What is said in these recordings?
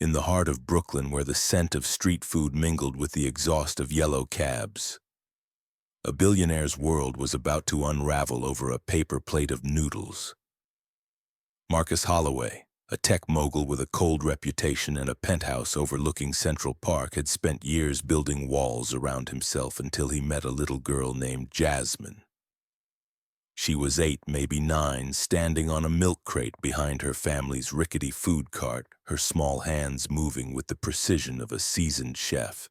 in the heart of Brooklyn where the scent of street food mingled with the exhaust of yellow cabs. A billionaire's world was about to unravel over a paper plate of noodles. Marcus Holloway, a tech mogul with a cold reputation and a penthouse overlooking Central Park, had spent years building walls around himself until he met a little girl named Jasmine. She was 8, maybe 9, standing on a milk crate behind her family's rickety food cart, her small hands moving with the precision of a seasoned chef.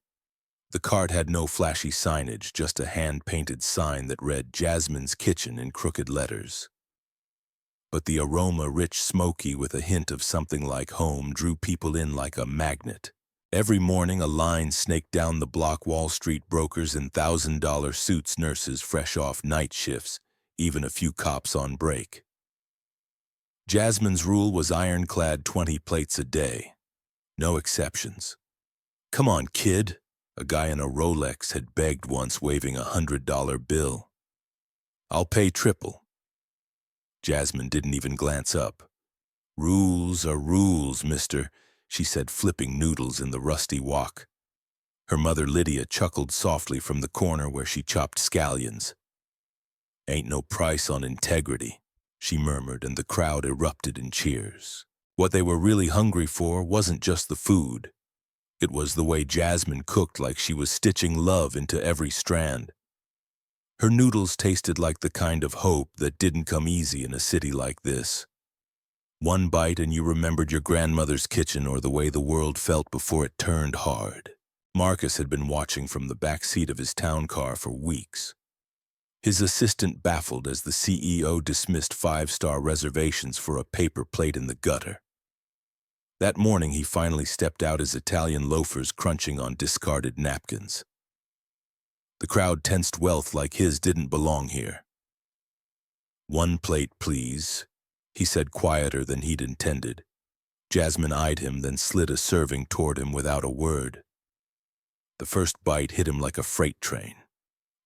The cart had no flashy signage, just a hand-painted sign that read Jasmine's Kitchen in crooked letters. But the aroma, rich, smoky, with a hint of something like home, drew people in like a magnet. Every morning a line snaked down the block, Wall Street brokers in $1,000 suits, nurses fresh off night shifts, even a few cops on break. Jasmine's rule was ironclad: 20 plates a day. No exceptions. "Come on, kid," a guy in a Rolex had begged once, waving a $100 bill. "I'll pay triple." Jasmine didn't even glance up. "Rules are rules, mister," she said, flipping noodles in the rusty wok. Her mother Lydia chuckled softly from the corner where she chopped scallions. "Ain't no price on integrity," she murmured, and the crowd erupted in cheers. What they were really hungry for wasn't just the food. It was the way Jasmine cooked, like she was stitching love into every strand. Her noodles tasted like the kind of hope that didn't come easy in a city like this. One bite and you remembered your grandmother's kitchen or the way the world felt before it turned hard. Marcus had been watching from the back seat of his town car for weeks. His assistant baffled as the CEO dismissed 5-star reservations for a paper plate in the gutter. That morning he finally stepped out, his Italian loafers crunching on discarded napkins. The crowd tensed. Wealth like his didn't belong here. "1 plate, please," he said, quieter than he'd intended. Jasmine eyed him, then slid a serving toward him without a word. The first bite hit him like a freight train.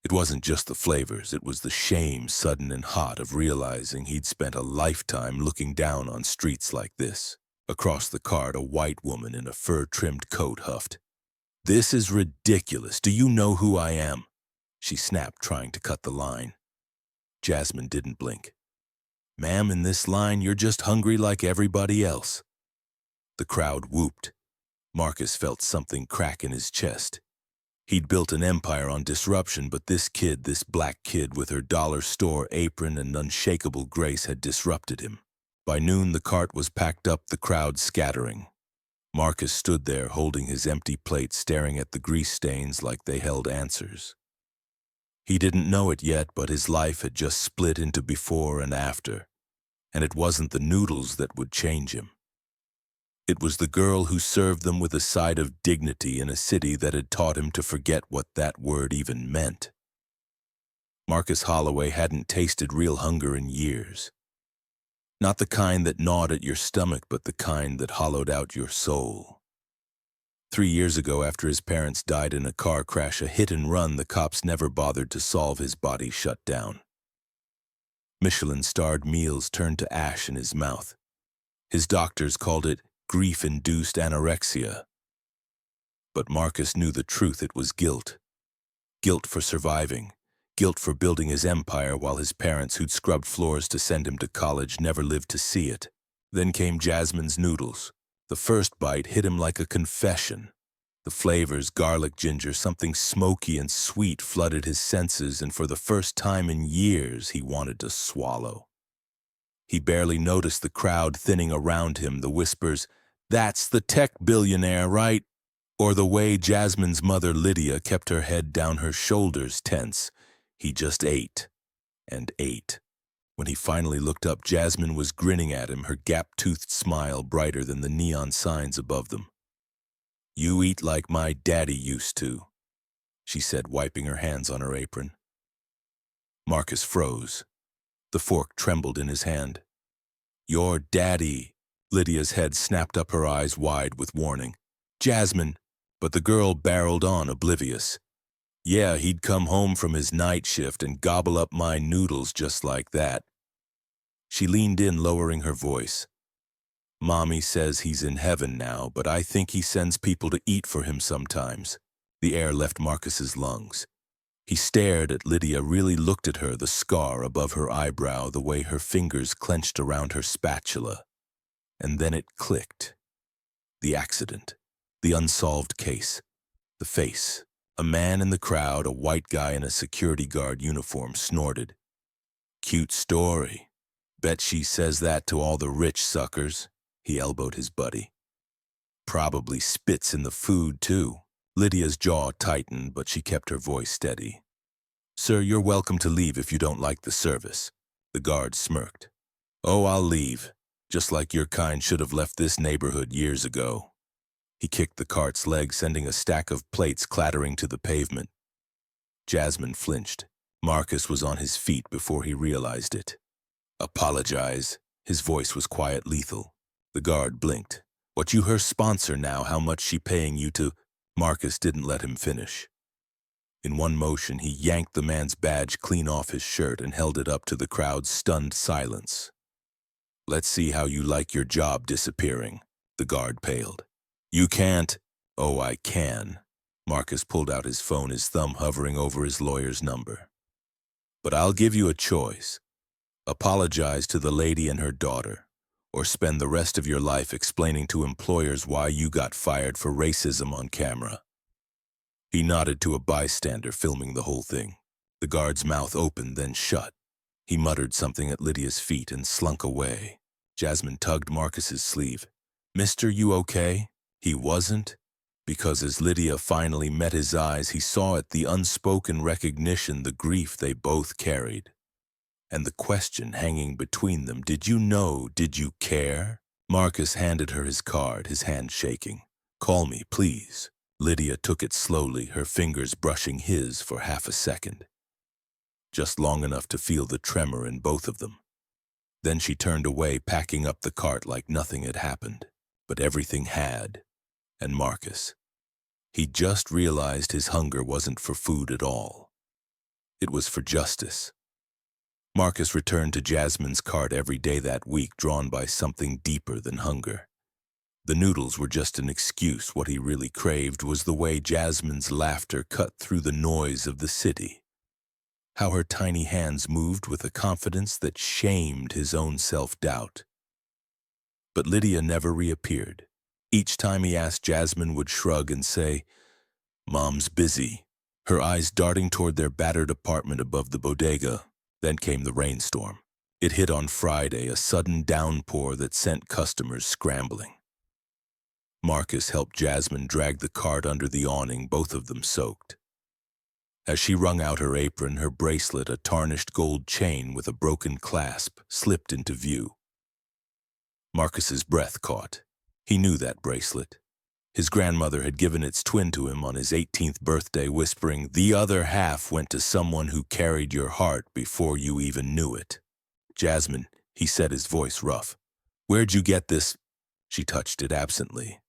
It wasn't just the flavors, it was the shame, sudden and hot, of realizing he'd spent a lifetime looking down on streets like this. Across the cart, a white woman in a fur-trimmed coat huffed. "This is ridiculous. Do you know who I am?" she snapped, trying to cut the line. Jasmine didn't blink. "Ma'am, in this line, you're just hungry like everybody else." The crowd whooped. Marcus felt something crack in his chest. He'd built an empire on disruption, but this kid, this black kid with her dollar store apron and unshakable grace, had disrupted him. By noon, the cart was packed up, the crowd scattering. Marcus stood there, holding his empty plate, staring at the grease stains like they held answers. He didn't know it yet, but his life had just split into before and after, and it wasn't the noodles that would change him. It was the girl who served them with a side of dignity in a city that had taught him to forget what that word even meant. Marcus Holloway hadn't tasted real hunger in years. Not the kind that gnawed at your stomach, but the kind that hollowed out your soul. 3 years ago, after his parents died in a car crash, a hit and run the cops never bothered to solve, his body shut down. Michelin-starred meals turned to ash in his mouth. His doctors called it grief-induced anorexia. But Marcus knew the truth. It was guilt. Guilt for surviving. Guilt for building his empire while his parents, who'd scrubbed floors to send him to college, never lived to see it. Then came Jasmine's noodles. The first bite hit him like a confession. The flavors, garlic, ginger, something smoky and sweet, flooded his senses, and for the first time in years, he wanted to swallow. He barely noticed the crowd thinning around him, the whispers, "That's the tech billionaire, right?" Or the way Jasmine's mother Lydia kept her head down, her shoulders tense. He just ate and ate. When he finally looked up, Jasmine was grinning at him, her gap-toothed smile brighter than the neon signs above them. "You eat like my daddy used to," she said, wiping her hands on her apron. Marcus froze. The fork trembled in his hand. "Your daddy." Lydia's head snapped up, her eyes wide with warning. "Jasmine," but the girl barreled on, oblivious. "Yeah, he'd come home from his night shift and gobble up my noodles just like that." She leaned in, lowering her voice. Mommy says he's in heaven now, but I think he sends people to eat for him sometimes. The air left Marcus's lungs. He stared at Lydia, really looked at her, the scar above her eyebrow, the way her fingers clenched around her spatula. And then it clicked. The accident. The unsolved case. The face. A man in the crowd, a white guy in a security guard uniform, snorted. Cute story. Bet she says that to all the rich suckers. He elbowed his buddy. Probably spits in the food, too. Lydia's jaw tightened, but she kept her voice steady. Sir, you're welcome to leave if you don't like the service. The guard smirked. Oh, I'll leave. Just like your kind should have left this neighborhood years ago. He kicked the cart's leg, sending a stack of plates clattering to the pavement. Jasmine flinched. Marcus was on his feet before he realized it. Apologize. His voice was quiet, lethal. The guard blinked. What you her sponsor now, how much she paying you to... Marcus didn't let him finish. In one motion, he yanked the man's badge clean off his shirt and held it up to the crowd's stunned silence. Let's see how you like your job disappearing. The guard paled. You can't. Oh, I can. Marcus pulled out his phone, his thumb hovering over his lawyer's number. But I'll give you a choice. Apologize to the lady and her daughter, or spend the rest of your life explaining to employers why you got fired for racism on camera. He nodded to a bystander filming the whole thing. The guard's mouth opened, then shut. He muttered something at Lydia's feet and slunk away. Jasmine tugged Marcus's sleeve. Mister, you okay? He wasn't, because as Lydia finally met his eyes, he saw it, the unspoken recognition, the grief they both carried. And the question hanging between them, did you know, did you care? Marcus handed her his card, his hand shaking. Call me, please. Lydia took it slowly, her fingers brushing his for half a second. Just long enough to feel the tremor in both of them. Then she turned away, packing up the cart like nothing had happened. But everything had. And Marcus. He just realized his hunger wasn't for food at all. It was for justice. Marcus returned to Jasmine's cart every day that week, drawn by something deeper than hunger. The noodles were just an excuse. What he really craved was the way Jasmine's laughter cut through the noise of the city. How her tiny hands moved with a confidence that shamed his own self-doubt. But Lydia never reappeared. Each time he asked, Jasmine would shrug and say, Mom's busy, her eyes darting toward their battered apartment above the bodega. Then came the rainstorm. It hit on Friday, a sudden downpour that sent customers scrambling. Marcus helped Jasmine drag the cart under the awning, both of them soaked. As she wrung out her apron, her bracelet, a tarnished gold chain with a broken clasp, slipped into view. Marcus's breath caught. He knew that bracelet. His grandmother had given its twin to him on his 18th birthday, whispering, the other half went to someone who carried your heart before you even knew it. Jasmine, he said, his voice rough. Where'd you get this? She touched it absently.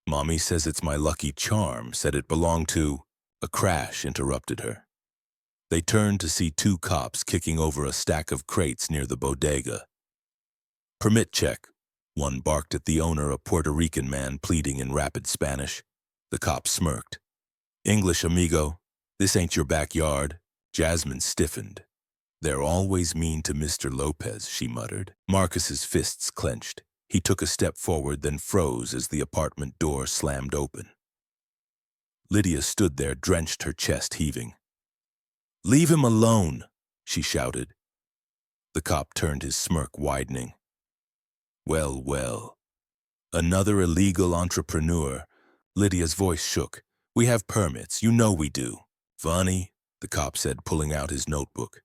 Mommy says it's my lucky charm, said it belonged to... A crash interrupted her. They turned to see two cops kicking over a stack of crates near the bodega. Permit check. One barked at the owner, a Puerto Rican man pleading in rapid Spanish. The cop smirked. English, amigo. This ain't your backyard. Jasmine stiffened. They're always mean to Mr. Lopez, she muttered. Marcus's fists clenched. He took a step forward, then froze as the apartment door slammed open. Lydia stood there, drenched, her chest heaving. Leave him alone, she shouted. The cop turned, his smirk widening. Well, well. Another illegal entrepreneur. Lydia's voice shook. We have permits, you know we do. Funny, the cop said, pulling out his notebook.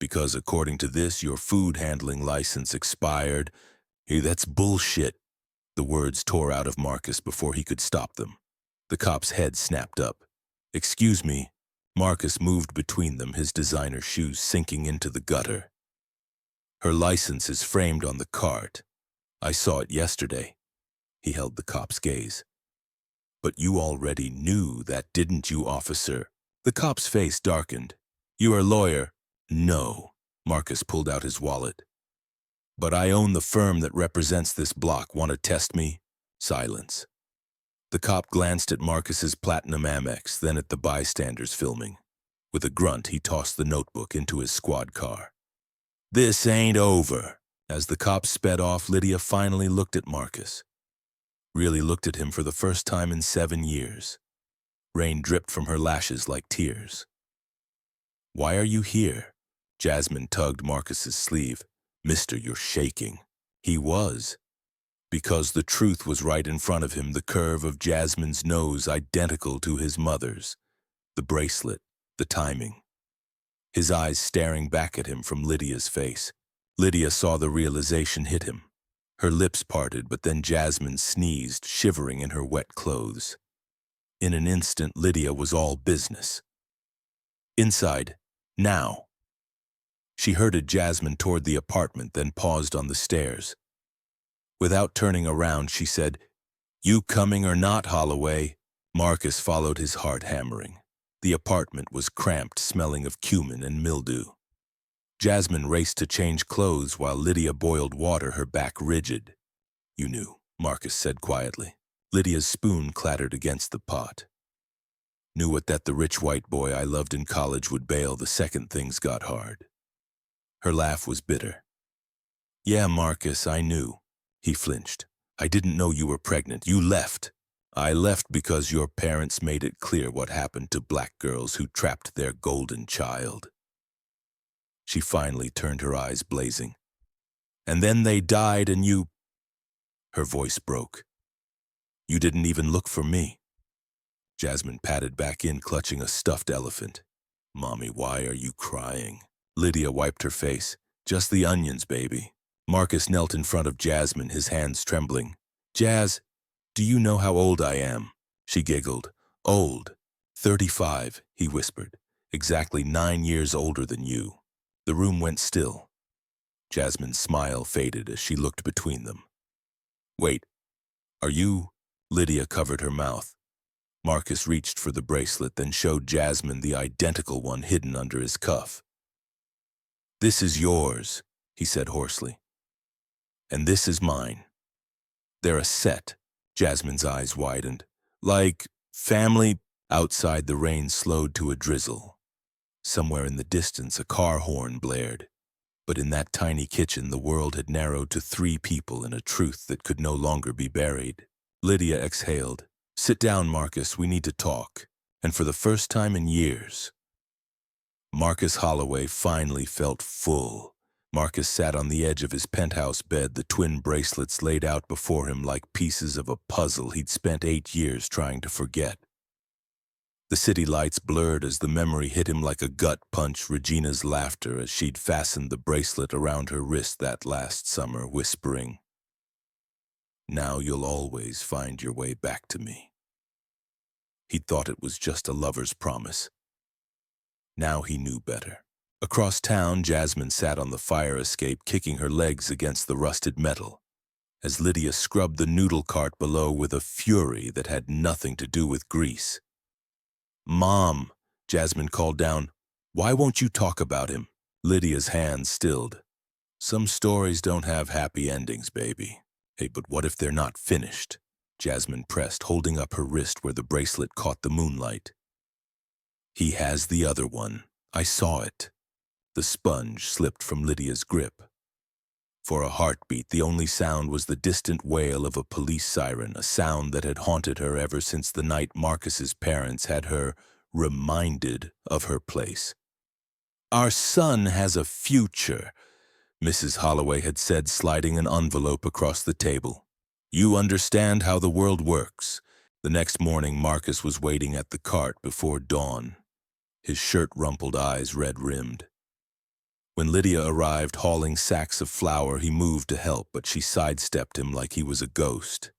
Because according to this, your food handling license expired. Hey, that's bullshit. The words tore out of Marcus before he could stop them. The cop's head snapped up. Excuse me. Marcus moved between them, his designer shoes sinking into the gutter. Her license is framed on the cart. I saw it yesterday. He held the cop's gaze. But you already knew that, didn't you, officer? The cop's face darkened. You are a lawyer? No. Marcus pulled out his wallet. But I own the firm that represents this block. Want to test me? Silence. The cop glanced at Marcus's platinum Amex, then at the bystanders filming. With a grunt, he tossed the notebook into his squad car. This ain't over. As the cop sped off, Lydia finally looked at Marcus. Really looked at him for the first time in 7 years. Rain dripped from her lashes like tears. Why are you here? Jasmine tugged Marcus's sleeve. Mister, you're shaking. He was. Because the truth was right in front of him, the curve of Jasmine's nose identical to his mother's. The bracelet, the timing. His eyes staring back at him from Lydia's face. Lydia saw the realization hit him. Her lips parted, but then Jasmine sneezed, shivering in her wet clothes. In an instant, Lydia was all business. Inside, now. She herded Jasmine toward the apartment, then paused on the stairs. Without turning around, she said, You coming or not, Holloway? Marcus followed, his heart hammering. The apartment was cramped, smelling of cumin and mildew. Jasmine raced to change clothes while Lydia boiled water, her back rigid. You knew, Marcus said quietly. Lydia's spoon clattered against the pot. Knew what that the rich white boy I loved in college would bail the second things got hard. Her laugh was bitter. Yeah, Marcus, I knew. He flinched. I didn't know you were pregnant. You left. I left because your parents made it clear what happened to black girls who trapped their golden child. She finally turned, her eyes blazing. And then they died and you... Her voice broke. You didn't even look for me. Jasmine patted back in, clutching a stuffed elephant. Mommy, why are you crying? Lydia wiped her face. Just the onions, baby. Marcus knelt in front of Jasmine, his hands trembling. Jazz, do you know how old I am? She giggled. Old. 35, he whispered. Exactly 9 years older than you. The room went still. Jasmine's smile faded as she looked between them. Wait, are you? Lydia covered her mouth. Marcus reached for the bracelet, then showed Jasmine the identical one hidden under his cuff. This is yours, he said hoarsely. And this is mine. They're a set. Jasmine's eyes widened. Like family. Outside, the rain slowed to a drizzle. Somewhere in the distance, a car horn blared. But in that tiny kitchen, the world had narrowed to 3 people and a truth that could no longer be buried. Lydia exhaled. Sit down, Marcus, we need to talk. And for the first time in years. Marcus Holloway finally felt full. Marcus sat on the edge of his penthouse bed, the twin bracelets laid out before him like pieces of a puzzle he'd spent 8 years trying to forget. The city lights blurred as the memory hit him like a gut punch. Regina's laughter as she'd fastened the bracelet around her wrist that last summer, whispering, Now you'll always find your way back to me. He'd thought it was just a lover's promise. Now he knew better. Across town, Jasmine sat on the fire escape, kicking her legs against the rusted metal, as Lydia scrubbed the noodle cart below with a fury that had nothing to do with grease. Mom, Jasmine called down, why won't you talk about him? Lydia's hands stilled. Some stories don't have happy endings, baby. Hey, but what if they're not finished? Jasmine pressed, holding up her wrist where the bracelet caught the moonlight. He has the other one. I saw it. The sponge slipped from Lydia's grip. For a heartbeat, the only sound was the distant wail of a police siren, a sound that had haunted her ever since the night Marcus's parents had her reminded of her place. Our son has a future, Mrs. Holloway had said, sliding an envelope across the table. You understand how the world works. The next morning, Marcus was waiting at the cart before dawn, his shirt-rumpled eyes red-rimmed. When Lydia arrived hauling sacks of flour, he moved to help, but she sidestepped him like he was a ghost.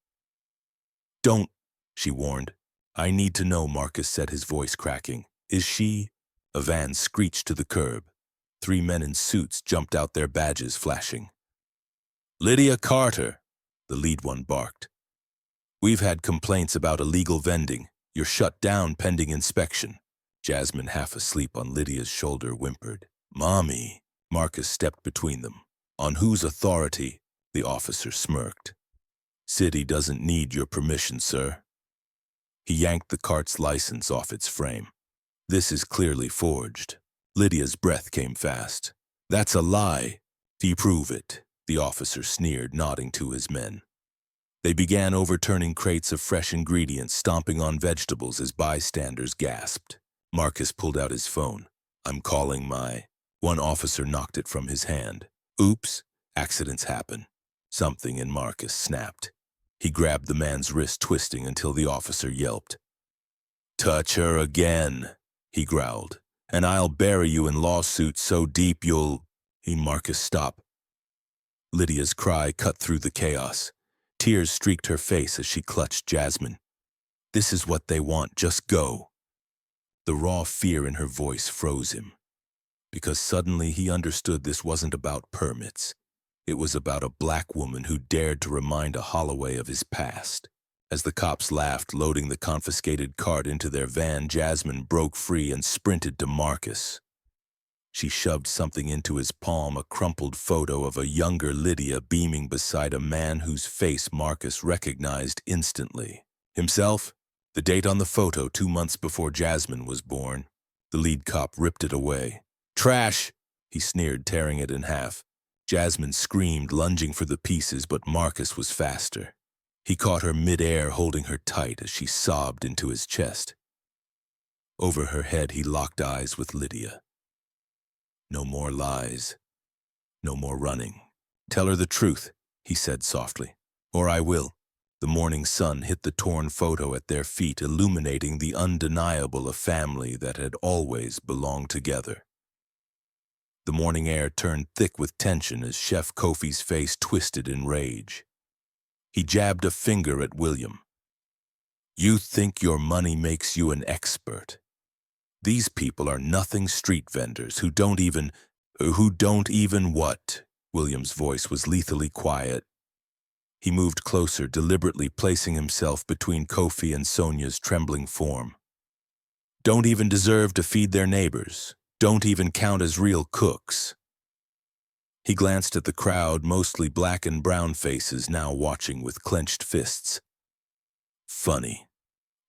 Don't, she warned. I need to know, Marcus said, his voice cracking. Is she? A van screeched to the curb. 3 men in suits jumped out, their badges flashing. Lydia Carter, the lead one barked. We've had complaints about illegal vending. You're shut down pending inspection. Jasmine, half asleep on Lydia's shoulder, whimpered. Mommy. Marcus stepped between them. On whose authority? The officer smirked. City doesn't need your permission, sir. He yanked the cart's license off its frame. This is clearly forged. Lydia's breath came fast. That's a lie. Prove it, the officer sneered, nodding to his men. They began overturning crates of fresh ingredients, stomping on vegetables as bystanders gasped. Marcus pulled out his phone. I'm calling my... One officer knocked it from his hand. Oops, accidents happen. Something in Marcus snapped. He grabbed the man's wrist, twisting until the officer yelped. Touch her again, he growled, and I'll bury you in lawsuits so deep you'll... Marcus, stop. Lydia's cry cut through the chaos. Tears streaked her face as she clutched Jasmine. This is what they want, just go. The raw fear in her voice froze him, because suddenly he understood this wasn't about permits. It was about a black woman who dared to remind a Holloway of his past. As the cops laughed, loading the confiscated cart into their van, Jasmine broke free and sprinted to Marcus. She shoved something into his palm, a crumpled photo of a younger Lydia beaming beside a man whose face Marcus recognized instantly. Himself? The date on the photo, 2 months before Jasmine was born. The lead cop ripped it away. Trash! He sneered, tearing it in half. Jasmine screamed, lunging for the pieces, but Marcus was faster. He caught her mid-air, holding her tight as she sobbed into his chest. Over her head, he locked eyes with Lydia. No more lies. No more running. Tell her the truth, he said softly, or I will. The morning sun hit the torn photo at their feet, illuminating the undeniable a family that had always belonged together. The morning air turned thick with tension as Chef Kofi's face twisted in rage. He jabbed a finger at William. You think your money makes you an expert. These people are nothing street vendors who don't even what? William's voice was lethally quiet. He moved closer, deliberately placing himself between Kofi and Sonia's trembling form. Don't even deserve to feed their neighbors. Don't even count as real cooks. He glanced at the crowd, mostly black and brown faces, now watching with clenched fists. Funny.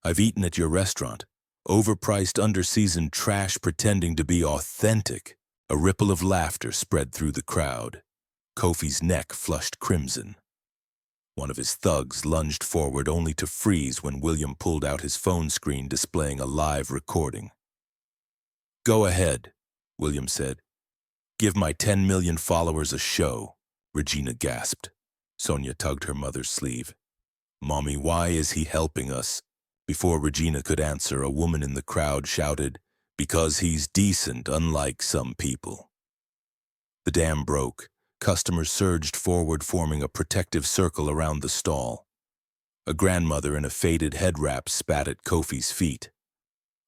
I've eaten at your restaurant. Overpriced, underseasoned trash pretending to be authentic. A ripple of laughter spread through the crowd. Kofi's neck flushed crimson. One of his thugs lunged forward only to freeze when William pulled out his phone screen displaying a live recording. Go ahead, William said. Give my 10 million followers a show, Regina gasped. Sonia tugged her mother's sleeve. Mommy, why is he helping us? Before Regina could answer, a woman in the crowd shouted, because he's decent, unlike some people. The dam broke. Customers surged forward, forming a protective circle around the stall. A grandmother in a faded head wrap spat at Kofi's feet.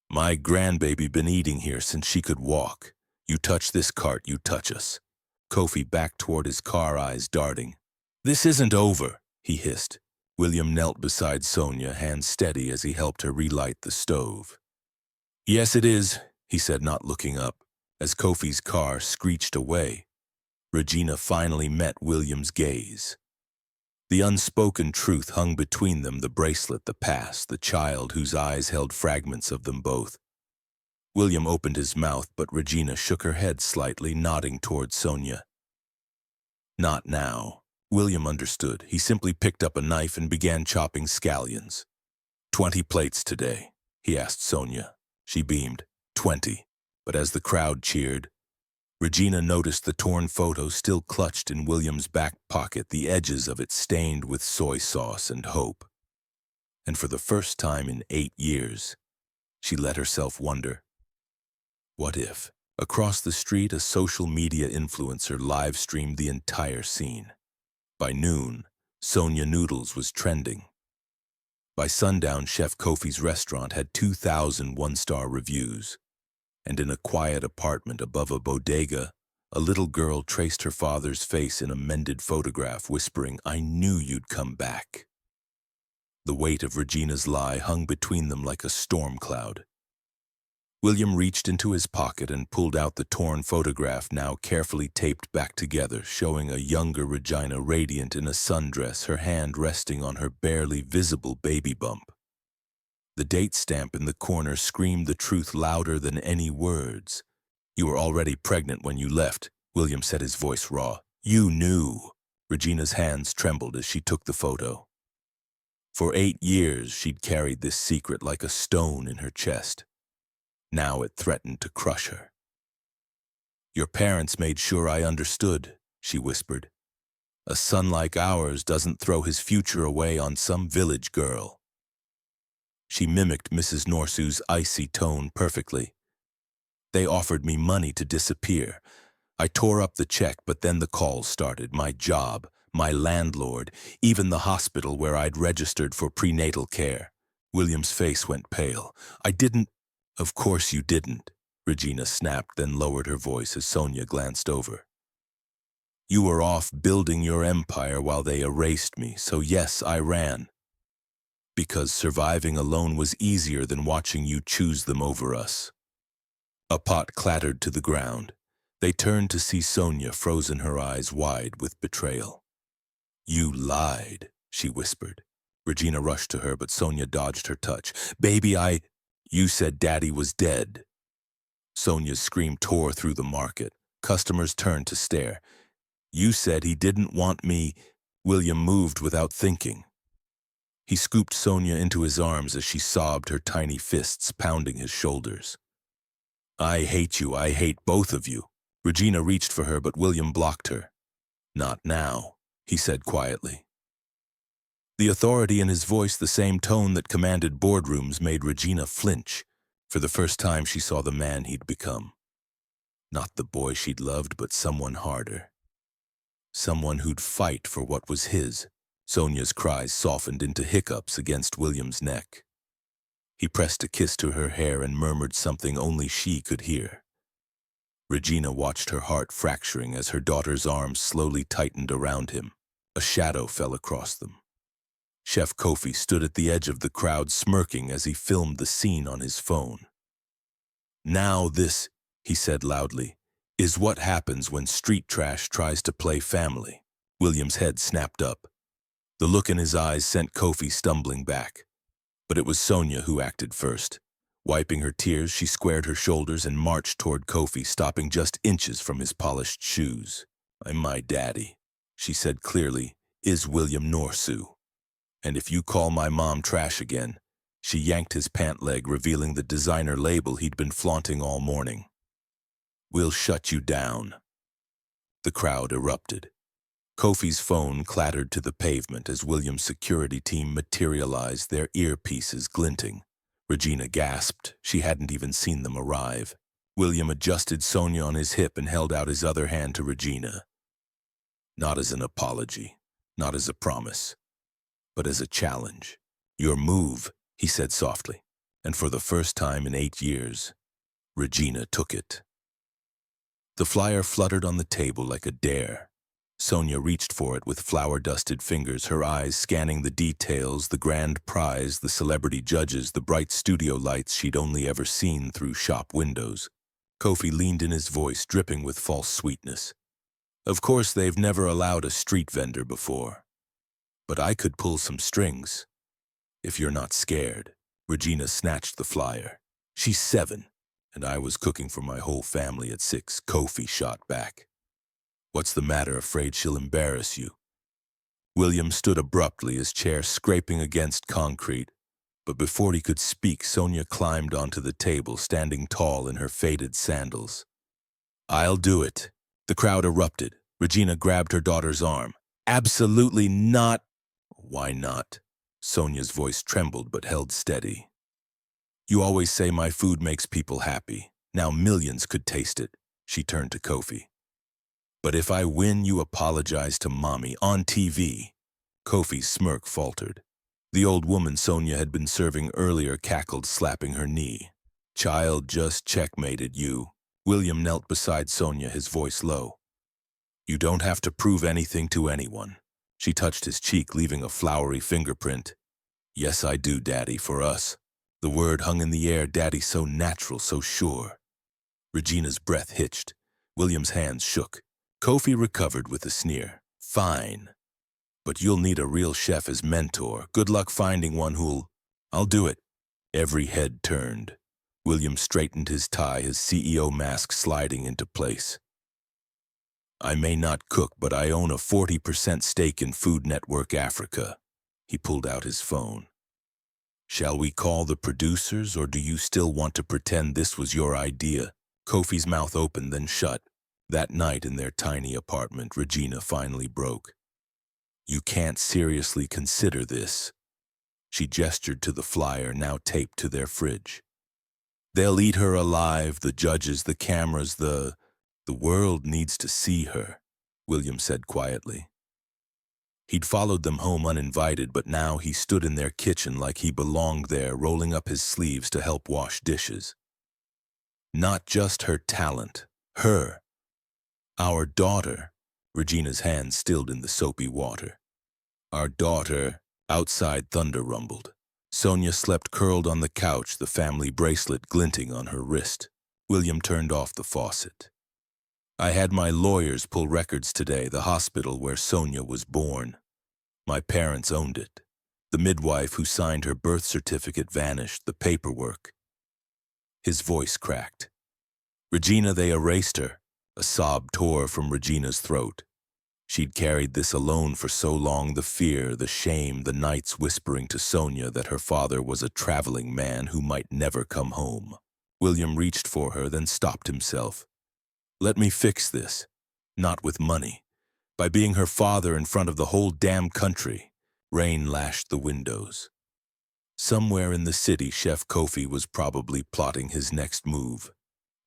My grandbaby been eating here since she could walk. You touch this cart, you touch us. Kofi backed toward his car, eyes darting. This isn't over, he hissed. William knelt beside Sonia, hands steady as he helped her relight the stove. Yes, it is, he said, not looking up, as Kofi's car screeched away. Regina finally met William's gaze. The unspoken truth hung between them, the bracelet, the past, the child whose eyes held fragments of them both. William opened his mouth, but Regina shook her head slightly, nodding toward Sonia. Not now. William understood. He simply picked up a knife and began chopping scallions. 20 plates today, he asked Sonia. She beamed. 20. But as the crowd cheered, Regina noticed the torn photo still clutched in William's back pocket, the edges of it stained with soy sauce and hope. And for the first time in 8 years, she let herself wonder, what if? Across the street, a social media influencer live-streamed the entire scene. By noon, Sonia Noodles was trending. By sundown, Chef Kofi's restaurant had 2,000 one-star reviews. And in a quiet apartment above a bodega, a little girl traced her father's face in a mended photograph, whispering, I knew you'd come back. The weight of Regina's lie hung between them like a storm cloud. William reached into his pocket and pulled out the torn photograph, now carefully taped back together, showing a younger Regina radiant in a sundress, her hand resting on her barely visible baby bump. The date stamp in the corner screamed the truth louder than any words. "You were already pregnant when you left," William said, his voice raw. "You knew." Regina's hands trembled as she took the photo. For 8 years, she'd carried this secret like a stone in her chest. Now it threatened to crush her. "Your parents made sure I understood," she whispered. "A son like ours doesn't throw his future away on some village girl." She mimicked Mrs. Norsu's icy tone perfectly. "They offered me money to disappear. I tore up the check, but then the calls started. My job, my landlord, even the hospital where I'd registered for prenatal care." William's face went pale. "I didn't—" "Of course you didn't," Regina snapped, then lowered her voice as Sonia glanced over. "You were off building your empire while they erased me, so yes, I ran. Because surviving alone was easier than watching you choose them over us." A pot clattered to the ground. They turned to see Sonia, frozen, her eyes wide with betrayal. "You lied," she whispered. Regina rushed to her, but Sonia dodged her touch. "Baby, You said Daddy was dead." Sonia's scream tore through the market. Customers turned to stare. "You said he didn't want me." William moved without thinking. He scooped Sonia into his arms as she sobbed, her tiny fists pounding his shoulders. "I hate you, I hate both of you." Regina reached for her, but William blocked her. "Not now," he said quietly. The authority in his voice, the same tone that commanded boardrooms, made Regina flinch. For the first time, she saw the man he'd become. Not the boy she'd loved, but someone harder. Someone who'd fight for what was his. Sonia's cries softened into hiccups against William's neck. He pressed a kiss to her hair and murmured something only she could hear. Regina watched her heart fracturing as her daughter's arms slowly tightened around him. A shadow fell across them. Chef Kofi stood at the edge of the crowd, smirking as he filmed the scene on his phone. "Now this," he said loudly, "is what happens when street trash tries to play family." William's head snapped up. The look in his eyes sent Kofi stumbling back. But it was Sonia who acted first. Wiping her tears, she squared her shoulders and marched toward Kofi, stopping just inches from his polished shoes. "I'm my daddy," she said clearly, "is William Norsu. And if you call my mom trash again," she yanked his pant leg, revealing the designer label he'd been flaunting all morning, "we'll shut you down." The crowd erupted. Kofi's phone clattered to the pavement as William's security team materialized, their earpieces glinting. Regina gasped. She hadn't even seen them arrive. William adjusted Sonia on his hip and held out his other hand to Regina. "Not as an apology, not as a promise, but as a challenge. Your move," he said softly, and for the first time in 8 years, Regina took it. The flyer fluttered on the table like a dare. Sonia reached for it with flour-dusted fingers, her eyes scanning the details, the grand prize, the celebrity judges, the bright studio lights she'd only ever seen through shop windows. Kofi leaned in, his voice dripping with false sweetness. "Of course, they've never allowed a street vendor before. But I could pull some strings, if you're not scared." Regina snatched the flyer. "She's 7, and I was cooking for my whole family at 6, Kofi shot back. "What's the matter, afraid she'll embarrass you?" William stood abruptly, his chair scraping against concrete. But before he could speak, Sonia climbed onto the table, standing tall in her faded sandals. "I'll do it." The crowd erupted. Regina grabbed her daughter's arm. "Absolutely not." "Why not?" Sonia's voice trembled but held steady. "You always say my food makes people happy. Now millions could taste it." She turned to Kofi. "But if I win, you apologize to Mommy on TV." Kofi's smirk faltered. The old woman Sonia had been serving earlier cackled, slapping her knee. "Child just checkmated you." William knelt beside Sonia, his voice low. "You don't have to prove anything to anyone." She touched his cheek, leaving a flowery fingerprint. "Yes, I do, Daddy, for us." The word hung in the air, Daddy, so natural, so sure. Regina's breath hitched. William's hands shook. Kofi recovered with a sneer. Fine. But you'll need a real chef as mentor. Good luck finding one who'll... I'll do it. Every head turned. William straightened his tie, his CEO mask sliding into place. I may not cook, but I own a 40% stake in Food Network Africa. He pulled out his phone. Shall we call the producers, or do you still want to pretend this was your idea? Kofi's mouth opened, then shut. That night in their tiny apartment, Regina finally broke. You can't seriously consider this. She gestured to the flyer now taped to their fridge. They'll eat her alive, the judges, the cameras, the world needs to see her, William said quietly. He'd followed them home uninvited, but now he stood in their kitchen like he belonged there, rolling up his sleeves to help wash dishes. Not just her talent, her. Our daughter, Regina's hand stilled in the soapy water. Our daughter, outside thunder rumbled. Sonia slept curled on the couch, the family bracelet glinting on her wrist. William turned off the faucet. I had my lawyers pull records today, the hospital where Sonia was born. My parents owned it. The midwife who signed her birth certificate vanished, the paperwork. His voice cracked. Regina, they erased her. A sob tore from Regina's throat. She'd carried this alone for so long, the fear, the shame, the nights whispering to Sonia that her father was a traveling man who might never come home. William reached for her, then stopped himself. Let me fix this. Not with money. By being her father in front of the whole damn country. Rain lashed the windows. Somewhere in the city, Chef Kofi was probably plotting his next move.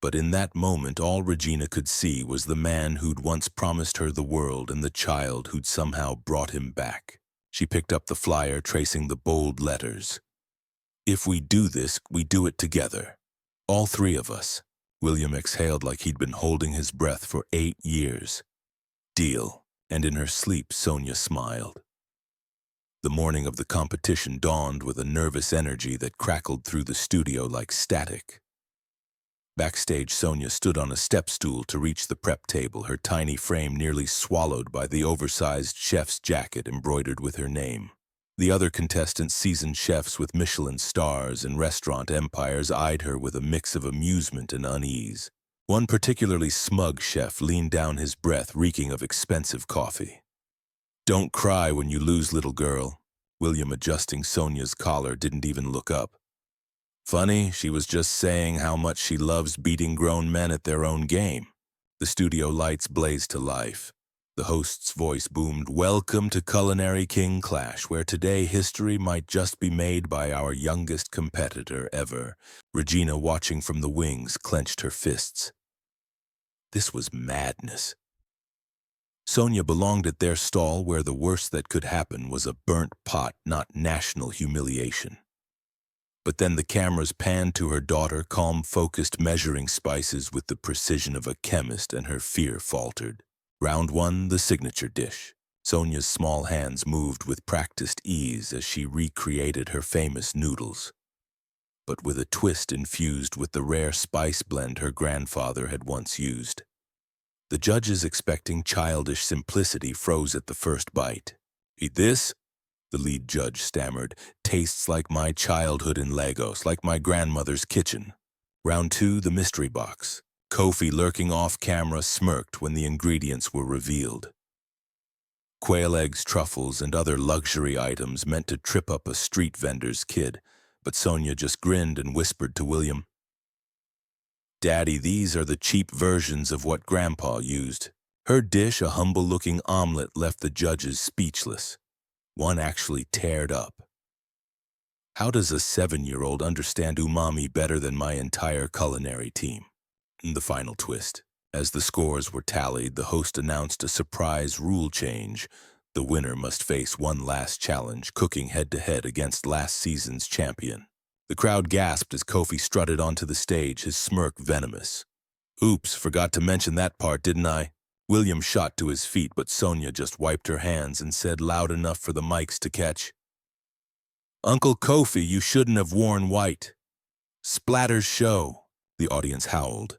But in that moment, all Regina could see was the man who'd once promised her the world and the child who'd somehow brought him back. She picked up the flyer, tracing the bold letters. If we do this, we do it together. All three of us. William exhaled like he'd been holding his breath for 8 years. Deal. And in her sleep, Sonia smiled. The morning of the competition dawned with a nervous energy that crackled through the studio like static. Backstage, Sonia stood on a step stool to reach the prep table, her tiny frame nearly swallowed by the oversized chef's jacket embroidered with her name. The other contestants, seasoned chefs with Michelin stars and restaurant empires, eyed her with a mix of amusement and unease. One particularly smug chef leaned down, his breath reeking of expensive coffee. Don't cry when you lose, little girl. William, adjusting Sonia's collar, didn't even look up. Funny, she was just saying how much she loves beating grown men at their own game. The studio lights blazed to life. The host's voice boomed, Welcome to Culinary King Clash, where today history might just be made by our youngest competitor ever. Regina, watching from the wings, clenched her fists. This was madness. Sonia belonged at their stall where the worst that could happen was a burnt pot, not national humiliation. But then the cameras panned to her daughter, calm, focused, measuring spices with the precision of a chemist, and her fear faltered. Round 1, the signature dish. Sonia's small hands moved with practiced ease as she recreated her famous noodles, but with a twist infused with the rare spice blend her grandfather had once used. The judges, expecting childish simplicity, froze at the first bite. Eat this? The lead judge stammered. Tastes like my childhood in Lagos, like my grandmother's kitchen. Round 2, the mystery box. Kofi, lurking off camera, smirked when the ingredients were revealed. Quail eggs, truffles, and other luxury items meant to trip up a street vendor's kid, but Sonia just grinned and whispered to William, Daddy, these are the cheap versions of what Grandpa used. Her dish, a humble-looking omelet, left the judges speechless. One actually teared up. How does a 7-year-old understand umami better than my entire culinary team? The final twist. As the scores were tallied, the host announced a surprise rule change. The winner must face one last challenge, cooking head-to-head against last season's champion. The crowd gasped as Kofi strutted onto the stage, his smirk venomous. Oops, forgot to mention that part, didn't I? William shot to his feet, but Sonia just wiped her hands and said loud enough for the mics to catch, Uncle Kofi, you shouldn't have worn white. Splatter show, the audience howled.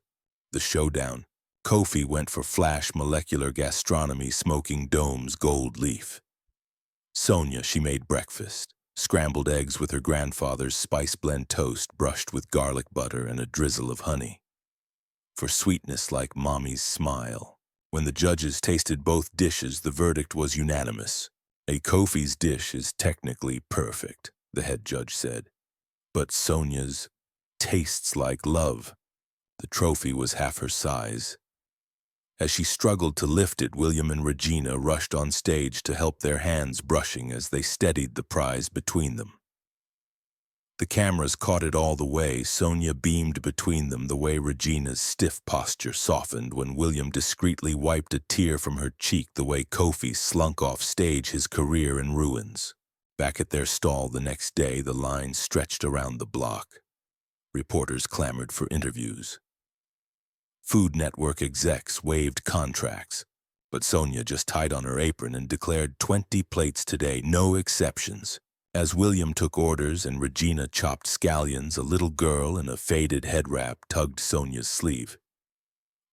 The showdown. Kofi went for flash molecular gastronomy, smoking domes, gold leaf. Sonia, she made breakfast. Scrambled eggs with her grandfather's spice blend toast brushed with garlic butter and a drizzle of honey. For sweetness like Mommy's smile. When the judges tasted both dishes, the verdict was unanimous. A Kofi's dish is technically perfect, the head judge said. But Sonia's tastes like love. The trophy was half her size. As she struggled to lift it, William and Regina rushed on stage to help, their hands brushing as they steadied the prize between them. The cameras caught it all the way. Sonia beamed between them, the way Regina's stiff posture softened when William discreetly wiped a tear from her cheek, the way Kofi slunk off stage, his career in ruins. Back at their stall the next day, the line stretched around the block. Reporters clamored for interviews. Food Network execs waved contracts, but Sonia just tied on her apron and declared 20 plates today, no exceptions. As William took orders and Regina chopped scallions, a little girl in a faded head wrap tugged Sonia's sleeve.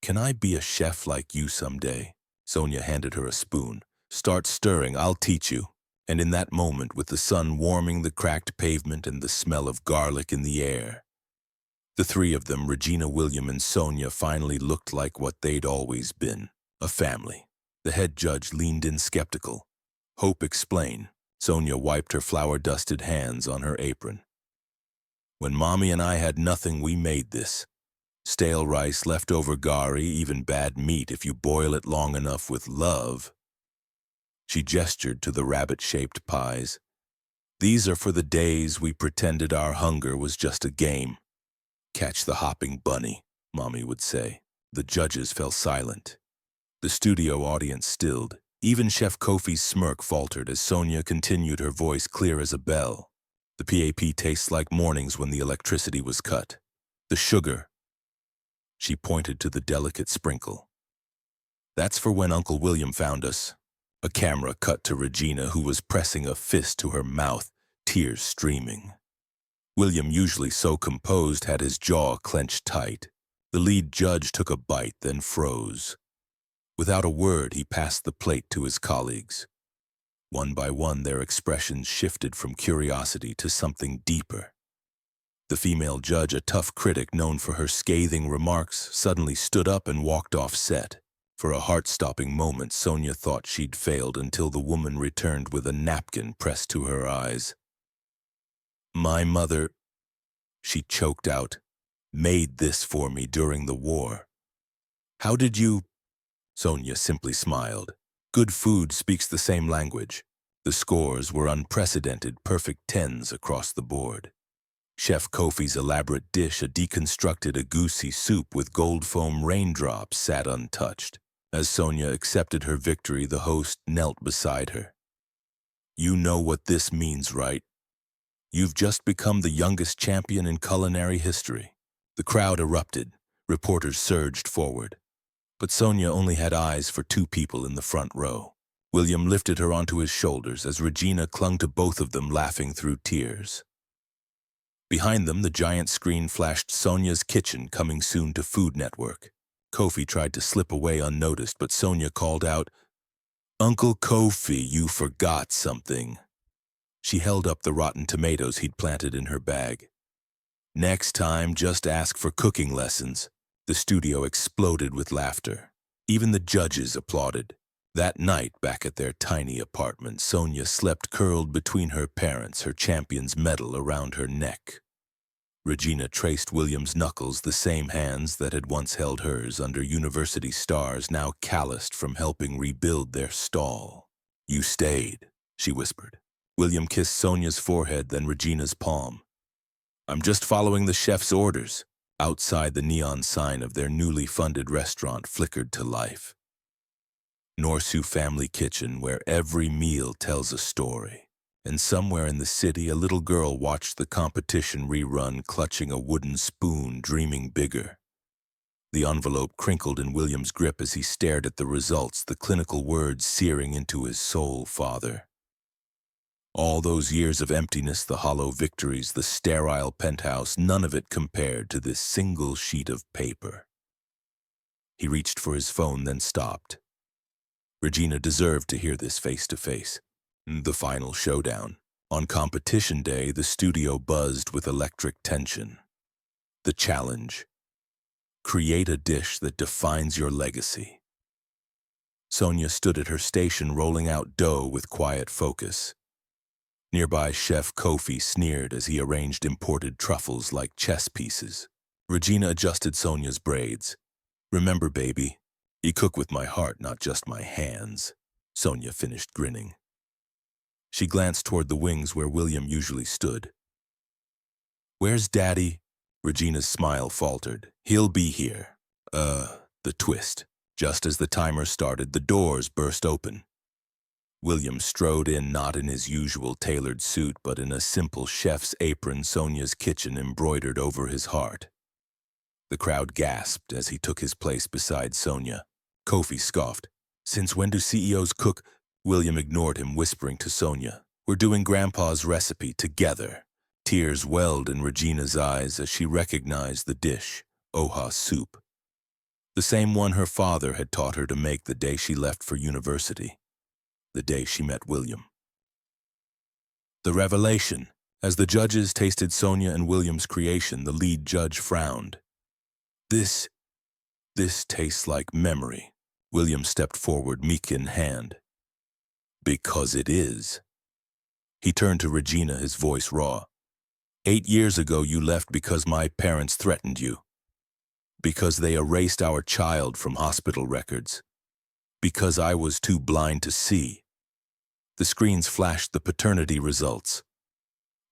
"Can I be a chef like you someday?" Sonia handed her a spoon. "Start stirring, I'll teach you." And in that moment, with the sun warming the cracked pavement and the smell of garlic in the air, the three of them, Regina, William, and Sonia, finally looked like what they'd always been, a family. The head judge leaned in skeptical. "Hope, explain." Sonia wiped her flour-dusted hands on her apron. "When Mommy and I had nothing, we made this. Stale rice, leftover gari, even bad meat if you boil it long enough with love." She gestured to the rabbit-shaped pies. "These are for the days we pretended our hunger was just a game. Catch the hopping bunny," Mommy would say. The judges fell silent. The studio audience stilled. Even Chef Kofi's smirk faltered as Sonia continued, her voice clear as a bell. "The PAP tastes like mornings when the electricity was cut. The sugar." She pointed to the delicate sprinkle. "That's for when Uncle William found us." A camera cut to Regina, who was pressing a fist to her mouth, tears streaming. William, usually so composed, had his jaw clenched tight. The lead judge took a bite, then froze. Without a word, he passed the plate to his colleagues. One by one, their expressions shifted from curiosity to something deeper. The female judge, a tough critic known for her scathing remarks, suddenly stood up and walked off set. For a heart-stopping moment, Sonia thought she'd failed until the woman returned with a napkin pressed to her eyes. "My mother," she choked out, "made this for me during the war." "How did you—" Sonia simply smiled. Good food speaks the same language. The scores were unprecedented, perfect 10s across the board. Chef Kofi's elaborate dish, a deconstructed agouti soup with gold foam raindrops, sat untouched. As Sonia accepted her victory, the host knelt beside her. "You know what this means, right? You've just become the youngest champion in culinary history." The crowd erupted. Reporters surged forward. But Sonia only had eyes for two people in the front row. William lifted her onto his shoulders as Regina clung to both of them, laughing through tears. Behind them, the giant screen flashed Sonia's kitchen, coming soon to Food Network. Kofi tried to slip away unnoticed, but Sonia called out, "Uncle Kofi, you forgot something." She held up the rotten tomatoes he'd planted in her bag. "Next time, just ask for cooking lessons." The studio exploded with laughter. Even the judges applauded. That night, back at their tiny apartment, Sonia slept curled between her parents, her champion's medal around her neck. Regina traced William's knuckles, the same hands that had once held hers under university stars, now calloused from helping rebuild their stall. "You stayed," she whispered. William kissed Sonia's forehead, then Regina's palm. "I'm just following the chef's orders." Outside, the neon sign of their newly funded restaurant flickered to life. Norsu Family Kitchen, where every meal tells a story. And somewhere in the city, a little girl watched the competition rerun, clutching a wooden spoon, dreaming bigger. The envelope crinkled in William's grip as he stared at the results, the clinical words searing into his soul. "Father." All those years of emptiness, the hollow victories, the sterile penthouse, none of it compared to this single sheet of paper. He reached for his phone, then stopped. Regina deserved to hear this face to face. The final showdown. On competition day, the studio buzzed with electric tension. The challenge. Create a dish that defines your legacy. Sonia stood at her station rolling out dough with quiet focus. Nearby Chef Kofi sneered as he arranged imported truffles like chess pieces. Regina adjusted Sonia's braids. "Remember, baby, you cook with my heart, not just my hands." Sonia finished grinning. She glanced toward the wings where William usually stood. "Where's Daddy?" Regina's smile faltered. "He'll be here." The twist. Just as the timer started, the doors burst open. William strode in, not in his usual tailored suit, but in a simple chef's apron, Sonia's kitchen embroidered over his heart. The crowd gasped as he took his place beside Sonia. Kofi scoffed. "Since when do CEOs cook?" William ignored him, whispering to Sonia, "We're doing Grandpa's recipe together." Tears welled in Regina's eyes as she recognized the dish, oha soup. The same one her father had taught her to make the day she left for university. The day she met William. The revelation. As the judges tasted Sonia and William's creation, the lead judge frowned. This tastes like memory." William stepped forward, meek in hand. "Because it is." He turned to Regina, his voice raw. 8 years ago you left because my parents threatened you. Because they erased our child from hospital records. Because I was too blind to see. The screens flashed the paternity results.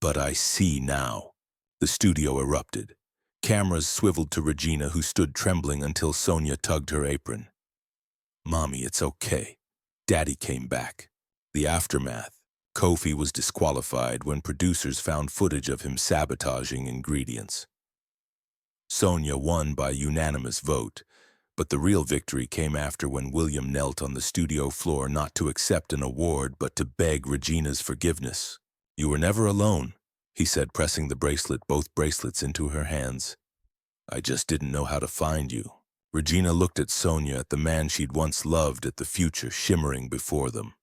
But I see now. The studio erupted. Cameras swiveled to Regina, who stood trembling until Sonia tugged her apron. "Mommy, it's okay. Daddy came back." The aftermath. Kofi was disqualified when producers found footage of him sabotaging ingredients. Sonia won by unanimous vote, but the real victory came after when William knelt on the studio floor not to accept an award but to beg Regina's forgiveness. "You were never alone," he said, pressing both bracelets into her hands. "I just didn't know how to find you." Regina looked at Sonia, at the man she'd once loved, at the future shimmering before them.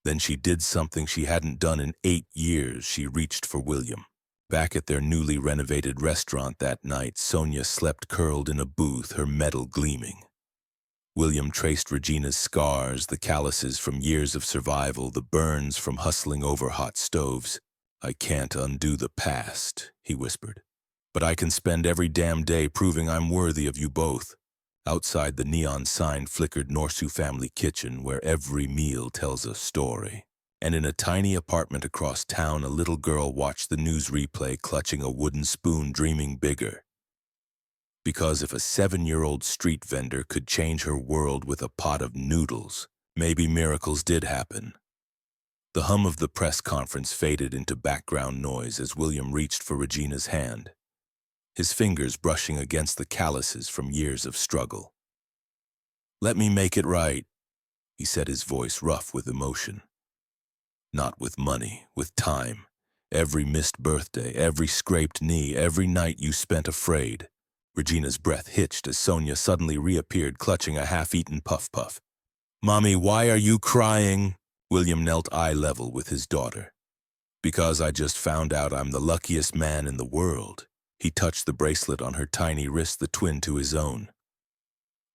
Then she did something she hadn't done in 8 years. She reached for William. Back at their newly renovated restaurant that night, Sonia slept curled in a booth, her metal gleaming. William traced Regina's scars, the calluses from years of survival, the burns from hustling over hot stoves. "I can't undo the past," he whispered. "But I can spend every damn day proving I'm worthy of you both." Outside, the neon sign flickered Norsu family kitchen, where every meal tells a story. And in a tiny apartment across town, a little girl watched the news replay, clutching a wooden spoon, dreaming bigger. Because if a 7-year-old street vendor could change her world with a pot of noodles, maybe miracles did happen. The hum of the press conference faded into background noise as William reached for Regina's hand, his fingers brushing against the calluses from years of struggle. "Let me make it right," he said, his voice rough with emotion. "Not with money, with time. Every missed birthday, every scraped knee, every night you spent afraid." Regina's breath hitched as Sonia suddenly reappeared, clutching a half-eaten puff-puff. "Mommy, why are you crying?" William knelt eye level with his daughter. "Because I just found out I'm the luckiest man in the world." He touched the bracelet on her tiny wrist, the twin to his own.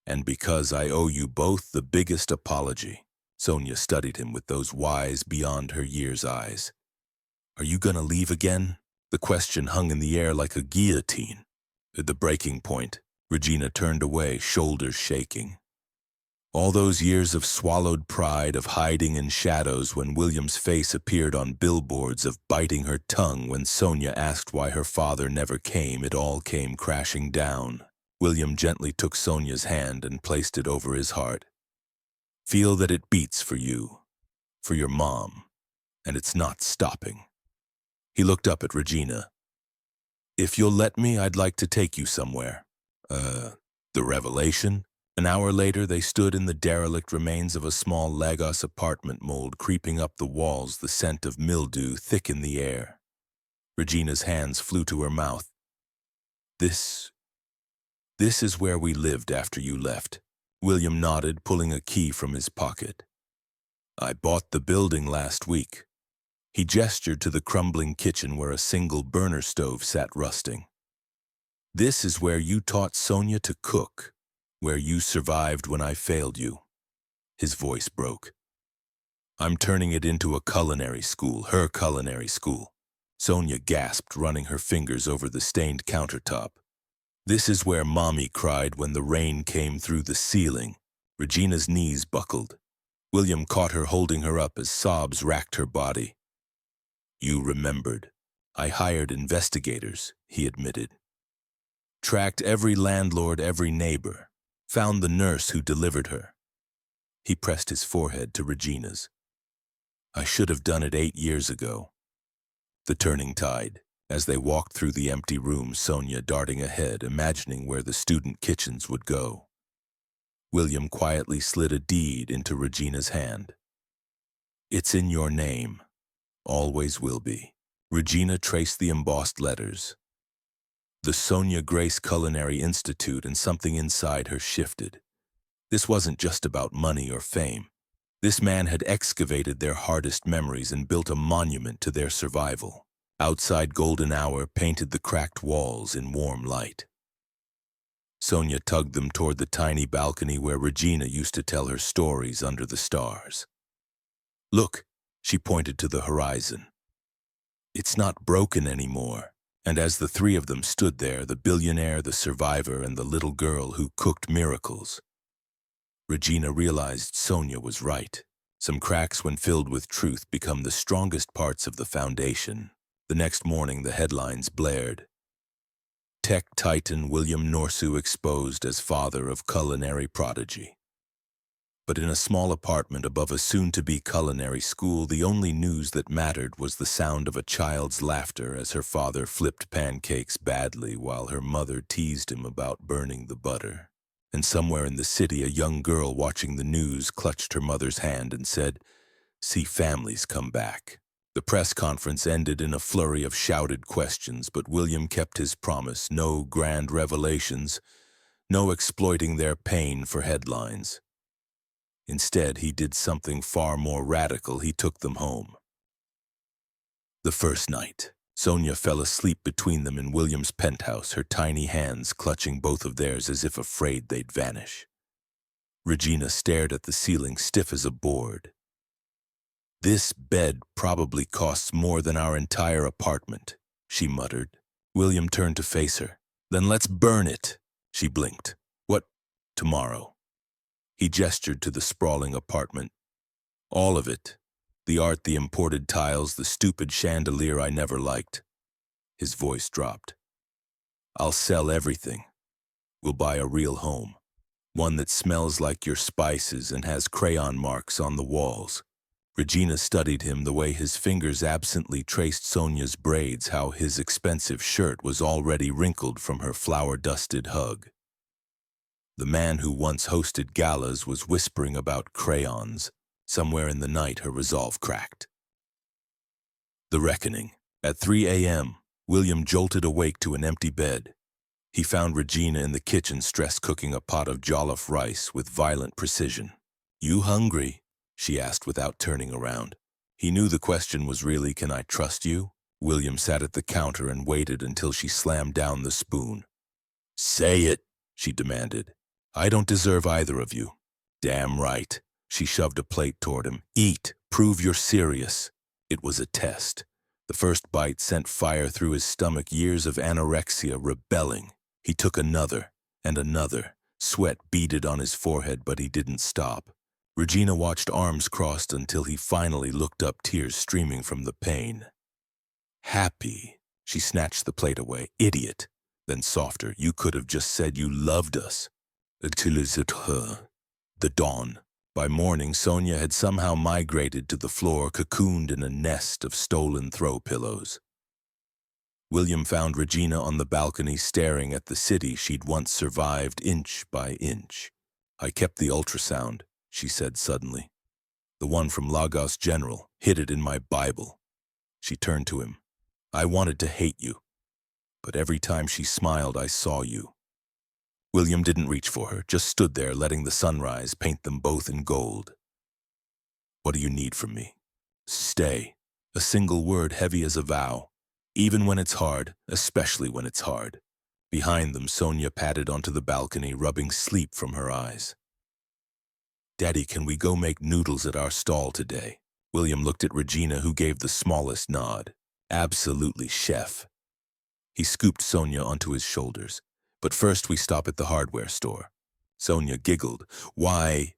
"And because I owe you both the biggest apology." Sonia studied him with those wise, beyond her years eyes. "Are you gonna leave again?" The question hung in the air like a guillotine. At the breaking point, Regina turned away, shoulders shaking. All those years of swallowed pride, of hiding in shadows when William's face appeared on billboards, of biting her tongue when Sonia asked why her father never came, it all came crashing down. William gently took Sonia's hand and placed it over his heart. "Feel that it beats for you, for your mom, and it's not stopping." He looked up at Regina. "If you'll let me, I'd like to take you somewhere." The revelation?" An hour later, they stood in the derelict remains of a small Lagos apartment, mold creeping up the walls, the scent of mildew thick in the air. Regina's hands flew to her mouth. This is where we lived after you left. William nodded, pulling a key from his pocket. I bought the building last week. He gestured to the crumbling kitchen where a single burner stove sat rusting. This is where you taught Sonia to cook, where you survived when I failed you. His voice broke. I'm turning it into a culinary school, her culinary school. Sonia gasped, running her fingers over the stained countertop. This is where Mommy cried when the rain came through the ceiling. Regina's knees buckled. William caught her, holding her up as sobs racked her body. You remembered. I hired investigators, he admitted. Tracked every landlord, every neighbor. Found the nurse who delivered her. He pressed his forehead to Regina's. I should have done it 8 years ago. The turning tide. As they walked through the empty room, Sonia darting ahead, imagining where the student kitchens would go. William quietly slid a deed into Regina's hand. It's in your name. Always will be. Regina traced the embossed letters. The Sonia Grace Culinary Institute, and something inside her shifted. This wasn't just about money or fame. This man had excavated their hardest memories and built a monument to their survival. Outside golden hour painted the cracked walls in warm light. Sonia tugged them toward the tiny balcony where Regina used to tell her stories under the stars. Look, she pointed to the horizon. It's not broken anymore. And as the three of them stood there, the billionaire, the survivor, and the little girl who cooked miracles, Regina realized Sonia was right. Some cracks, when filled with truth, become the strongest parts of the foundation. The next morning, the headlines blared. Tech titan William Norsu exposed as father of culinary prodigy. But in a small apartment above a soon-to-be culinary school, the only news that mattered was the sound of a child's laughter as her father flipped pancakes badly while her mother teased him about burning the butter. And somewhere in the city, a young girl watching the news clutched her mother's hand and said, "See families come back." The press conference ended in a flurry of shouted questions, but William kept his promise: no grand revelations, no exploiting their pain for headlines. Instead, he did something far more radical. He took them home. The first night, Sonia fell asleep between them in William's penthouse, her tiny hands clutching both of theirs as if afraid they'd vanish. Regina stared at the ceiling, stiff as a board. This bed probably costs more than our entire apartment, she muttered. William turned to face her. Then let's burn it, she blinked. What, tomorrow? He gestured to the sprawling apartment. All of it. The art, the imported tiles, the stupid chandelier I never liked. His voice dropped. I'll sell everything. We'll buy a real home. One that smells like your spices and has crayon marks on the walls. Regina studied him, the way his fingers absently traced Sonia's braids, how his expensive shirt was already wrinkled from her flour-dusted hug. The man who once hosted galas was whispering about crayons. Somewhere in the night, her resolve cracked. The reckoning. At 3 a.m., William jolted awake to an empty bed. He found Regina in the kitchen, stress cooking a pot of jollof rice with violent precision. You hungry? She asked without turning around. He knew the question was really, can I trust you? William sat at the counter and waited until she slammed down the spoon. Say it, she demanded. I don't deserve either of you. Damn right. She shoved a plate toward him. Eat. Prove you're serious. It was a test. The first bite sent fire through his stomach, years of anorexia rebelling. He took another and another. Sweat beaded on his forehead, but he didn't stop. Regina watched, arms crossed, until he finally looked up, tears streaming from the pain. Happy. She snatched the plate away. Idiot. Then softer. You could have just said you loved us. The dawn. By morning, Sonia had somehow migrated to the floor, cocooned in a nest of stolen throw pillows. William found Regina on the balcony, staring at the city she'd once survived inch by inch. I kept the ultrasound, she said suddenly. The one from Lagos General, hid it in my Bible. She turned to him. I wanted to hate you, but every time she smiled, I saw you. William didn't reach for her, just stood there letting the sunrise paint them both in gold. What do you need from me? Stay. A single word heavy as a vow. Even when it's hard, especially when it's hard. Behind them, Sonia padded onto the balcony, rubbing sleep from her eyes. Daddy, can we go make noodles at our stall today? William looked at Regina, who gave the smallest nod. Absolutely, chef. He scooped Sonia onto his shoulders. But first we stop at the hardware store. Sonia giggled. Why?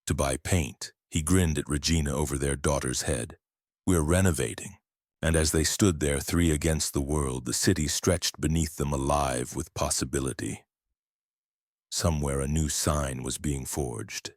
To buy paint. He grinned at Regina over their daughter's head. We're renovating. And as they stood there, three against the world, the city stretched beneath them, alive with possibility. Somewhere a new sign was being forged.